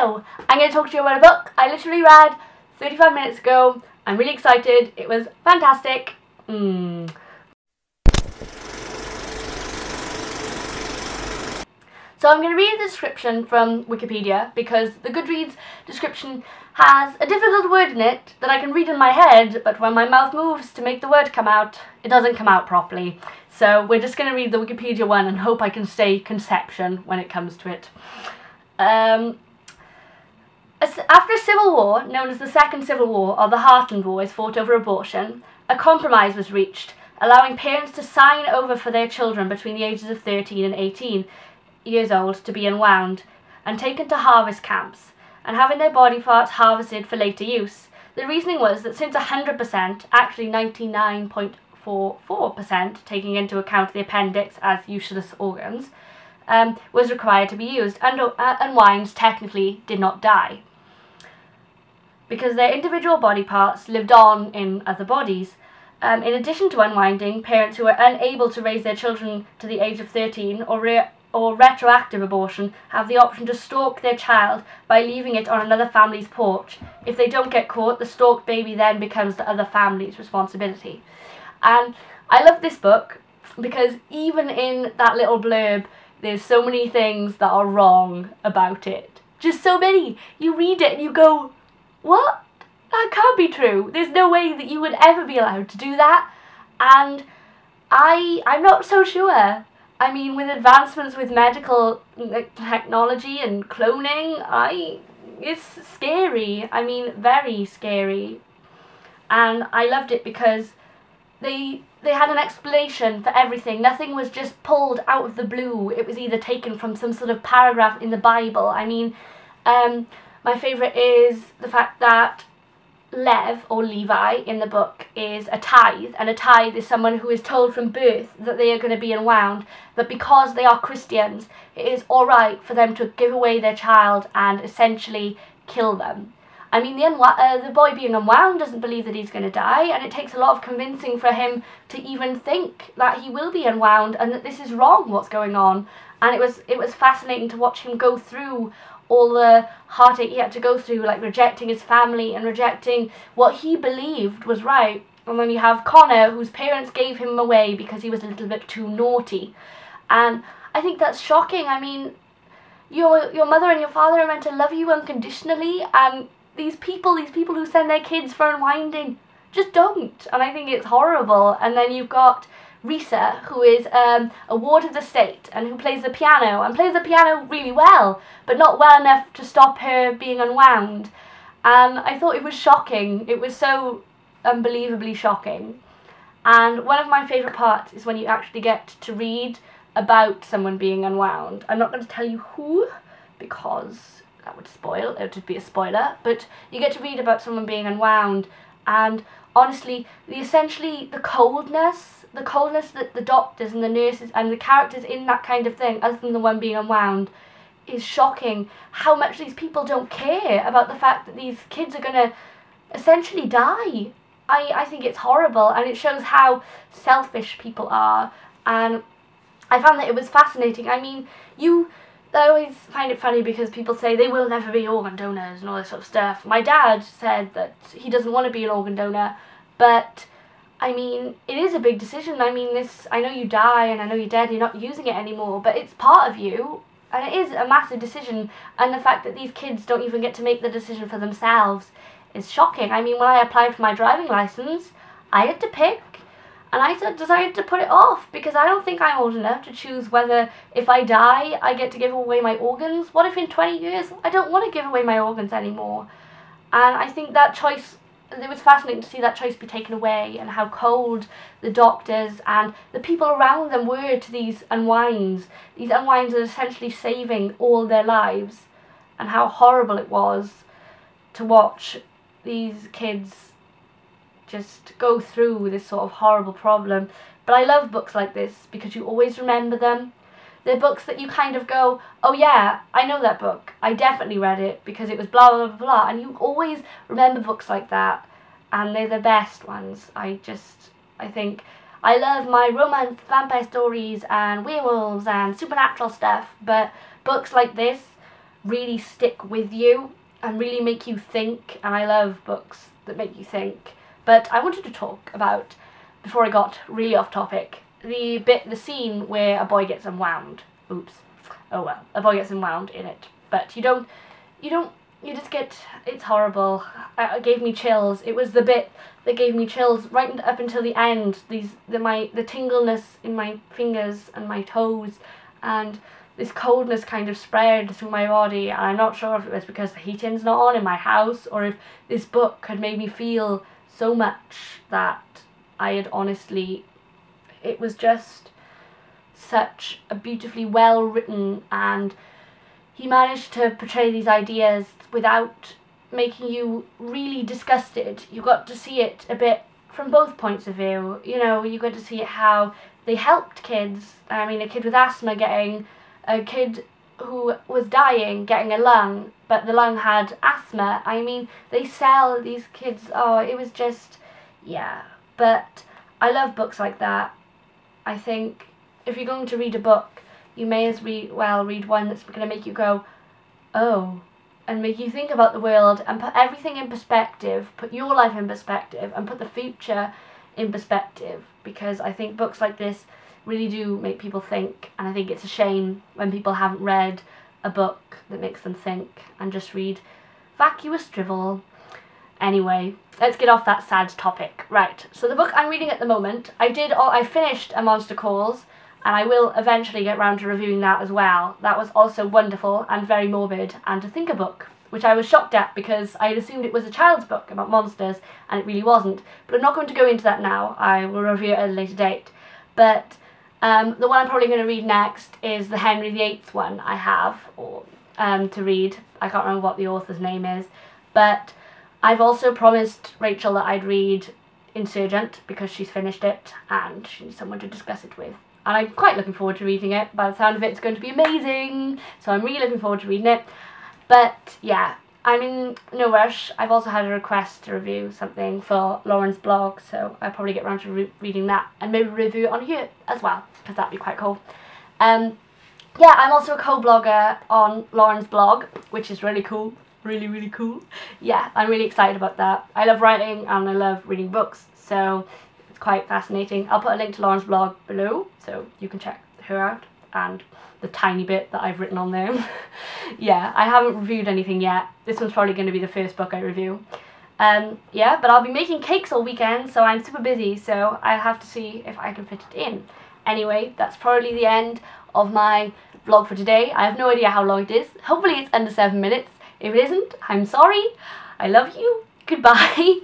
So, I'm going to talk to you about a book I literally read 35 minutes ago. I'm really excited. It was fantastic. So I'm going to read the description from Wikipedia because the Goodreads description has a difficult word in it that I can read in my head, but when my mouth moves to make the word come out, it doesn't come out properly. So we're just going to read the Wikipedia one and hope I can say conception when it comes to it. After a civil war, known as the Second Civil War or the Heartland War, is fought over abortion, a compromise was reached, allowing parents to sign over for their children between the ages of 13 and 18 years old to be unwound and taken to harvest camps and having their body parts harvested for later use. The reasoning was that since 100%, actually 99.44%, taking into account the appendix as useless organs, was required to be used, unwinds technically did not die, because their individual body parts lived on in other bodies. In addition to unwinding, parents who were unable to raise their children to the age of 13 or retroactive abortion have the option to stalk their child by leaving it on another family's porch. If they don't get caught, the stalked baby then becomes the other family's responsibility. And I love this book because even in that little blurb, there's so many things that are wrong about it. Just so many. You read it and you go, what? That can't be true. There's no way that you would ever be allowed to do that. And I'm not so sure. I mean, with advancements with medical technology and cloning, it's scary. I mean, very scary. And I loved it because they had an explanation for everything. Nothing was just pulled out of the blue. It was either taken from some sort of paragraph in the Bible. I mean, my favourite is the fact that Lev, or Levi, in the book is a tithe, and a tithe is someone who is told from birth that they are going to be unwound, but because they are Christians, it is alright for them to give away their child and essentially kill them. I mean, the boy being unwound doesn't believe that he's going to die, and it takes a lot of convincing for him to even think that he will be unwound and that this is wrong, what's going on. And it was fascinating to watch him go through all the heartache he had to go through, like rejecting his family and rejecting what he believed was right. And then you have Connor, whose parents gave him away because he was a little bit too naughty. And I think that's shocking. I mean, your mother and your father are meant to love you unconditionally, and these people who send their kids for unwinding just don't. And I think it's horrible. And then you've got Risa, who is a ward of the state and who plays the piano, and plays the piano really well, but not well enough to stop her being unwound. And I thought it was shocking. It was so unbelievably shocking. And one of my favourite parts is when you actually get to read about someone being unwound. I'm not going to tell you who, because that would it would be a spoiler, but you get to read about someone being unwound, and honestly, essentially the coldness that the doctors and the nurses and the characters in that kind of thing, other than the one being unwound, is shocking. How much these people don't care about the fact that these kids are going to essentially die. I think it's horrible, and it shows how selfish people are, and I found that it was fascinating. I mean, I always find it funny because people say they will never be organ donors and all this sort of stuff. My dad said that he doesn't want to be an organ donor, but I mean, it is a big decision. I mean, I know you die and I know you're dead, you're not using it anymore, but it's part of you, and it is a massive decision, and the fact that these kids don't even get to make the decision for themselves is shocking. I mean, when I applied for my driving license, I had to pick, and I decided to put it off because I don't think I'm old enough to choose whether, if I die, I get to give away my organs. What if in 20 years I don't want to give away my organs anymore? And I think that choice, it was fascinating to see that choice be taken away, and how cold the doctors and the people around them were to these unwinds. These unwinds are essentially saving all their lives, and how horrible it was to watch these kids just go through this sort of horrible problem. But I love books like this because you always remember them. They're books that you kind of go, oh yeah, I know that book. I definitely read it because it was blah, blah, blah, blah. And you always remember books like that. And they're the best ones. I think I love my romance, vampire stories and werewolves and supernatural stuff. But books like this really stick with you and really make you think, and I love books that make you think. But I wanted to talk about, before I got really off topic, the scene where a boy gets unwound. Oops. Oh well, a boy gets unwound in it. But you just get, it's horrible. It gave me chills. It was the bit that gave me chills right up until the end. The tingleness in my fingers and my toes, and this coldness kind of spread through my body. And I'm not sure if it was because the heating's not on in my house, or if this book had made me feel so much that I had honestly, it was just such a beautifully well written, and he managed to portray these ideas without making you really disgusted. You got to see it a bit from both points of view. You know, you got to see how they helped kids. I mean, a kid with asthma getting, a kid who was dying getting a lung, but the lung had asthma. I mean, they sell these kids, oh, it was just, yeah. But I love books like that. I think if you're going to read a book, you may as well read one that's going to make you go, oh, and make you think about the world and put everything in perspective, put your life in perspective, and put the future in perspective. Because I think books like this really do make people think, and I think it's a shame when people haven't read a book that makes them think and just read vacuous drivel. Anyway, let's get off that sad topic. Right, so the book I'm reading at the moment, I finished A Monster Calls, and I will eventually get round to reviewing that as well. That was also wonderful and very morbid and a thinker book, which I was shocked at because I had assumed it was a child's book about monsters, and it really wasn't. But I'm not going to go into that now. I will review it at a later date. But the one I'm probably going to read next is the Henry VIII one I have to read. I can't remember what the author's name is. But I've also promised Rachel that I'd read Insurgent because she's finished it and she needs someone to discuss it with. And I'm quite looking forward to reading it. By the sound of it, it's going to be amazing. So I'm really looking forward to reading it. But yeah, I'm in no rush. I've also had a request to review something for Lauren's blog, so I'll probably get around to reading that and maybe review it on here as well, because that'd be quite cool. Yeah, I'm also a co-blogger on Lauren's blog, which is really cool. Really, really cool. Yeah, I'm really excited about that. I love writing and I love reading books, so it's quite fascinating. I'll put a link to Lauren's blog below, so you can check her out and the tiny bit that I've written on there. Yeah, I haven't reviewed anything yet. This one's probably going to be the first book I review. Yeah, but I'll be making cakes all weekend, so I'm super busy, so I'll have to see if I can fit it in. Anyway, that's probably the end of my vlog for today. I have no idea how long it is. Hopefully it's under 7 minutes. If it isn't, I'm sorry. I love you. Goodbye.